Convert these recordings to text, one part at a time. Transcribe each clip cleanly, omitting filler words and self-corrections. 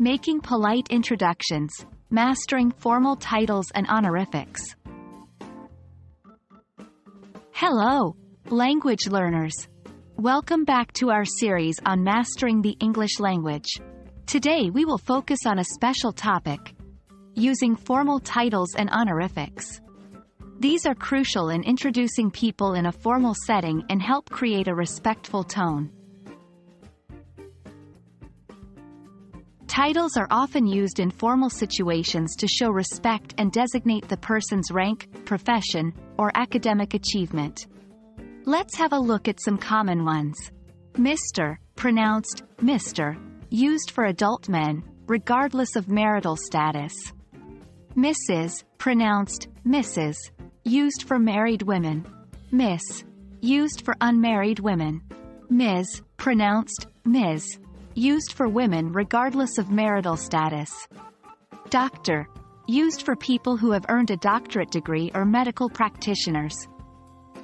Making polite introductions, mastering formal titles and honorifics. Hello, language learners. Welcome back to our series on mastering the English language. Today we will focus on a special topic: using formal titles and honorifics. These are crucial in introducing people in a formal setting and help create a respectful tone. Titles are often used in formal situations to show respect and designate the person's rank, profession, or academic achievement. Let's have a look at some common ones. Mr., pronounced Mr., used for adult men, regardless of marital status. Mrs., pronounced Mrs., used for married women. Miss, used for unmarried women. Ms., pronounced Ms., used for women regardless of marital status. Doctor, used for people who have earned a doctorate degree or medical practitioners.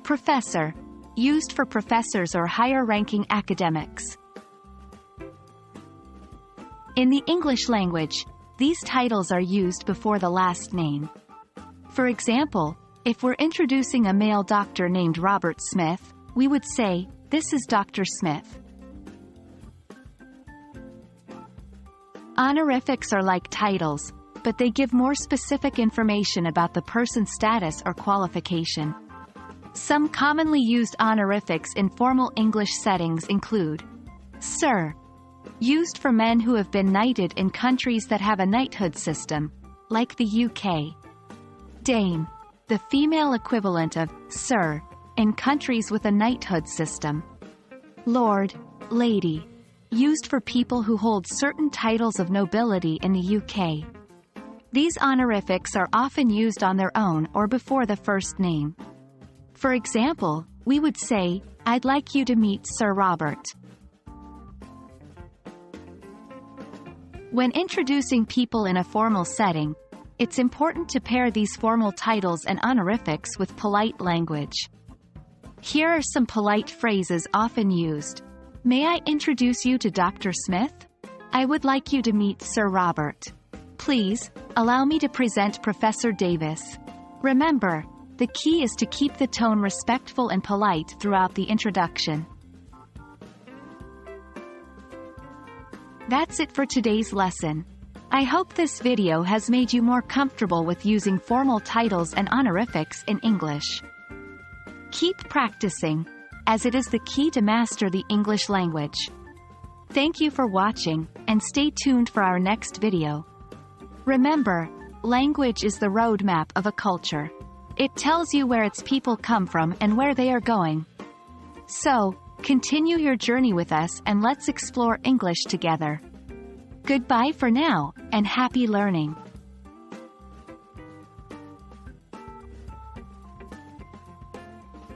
Professor, used for professors or higher-ranking academics. In the English language, these titles are used before the last name. For example, if we're introducing a male doctor named Robert Smith, we would say, "This is Dr. Smith." Honorifics are like titles, but they give more specific information about the person's status or qualification. Some commonly used honorifics in formal English settings include Sir, used for men who have been knighted in countries that have a knighthood system, like the UK. Dame, the female equivalent of Sir, in countries with a knighthood system. Lord, Lady, used for people who hold certain titles of nobility in the UK. These honorifics are often used on their own or before the first name. For example, we would say, "I'd like you to meet Sir Robert." When introducing people in a formal setting, it's important to pair these formal titles and honorifics with polite language. Here are some polite phrases often used. "May I introduce you to Dr. Smith? I would like you to meet Sir Robert. Please, allow me to present Professor Davis." Remember, the key is to keep the tone respectful and polite throughout the introduction. That's it for today's lesson. I hope this video has made you more comfortable with using formal titles and honorifics in English. Keep practicing, as it is the key to master the English language. Thank you for watching, and stay tuned for our next video. Remember, language is the roadmap of a culture. It tells you where its people come from and where they are going. So, continue your journey with us and let's explore English together. Goodbye for now, and happy learning.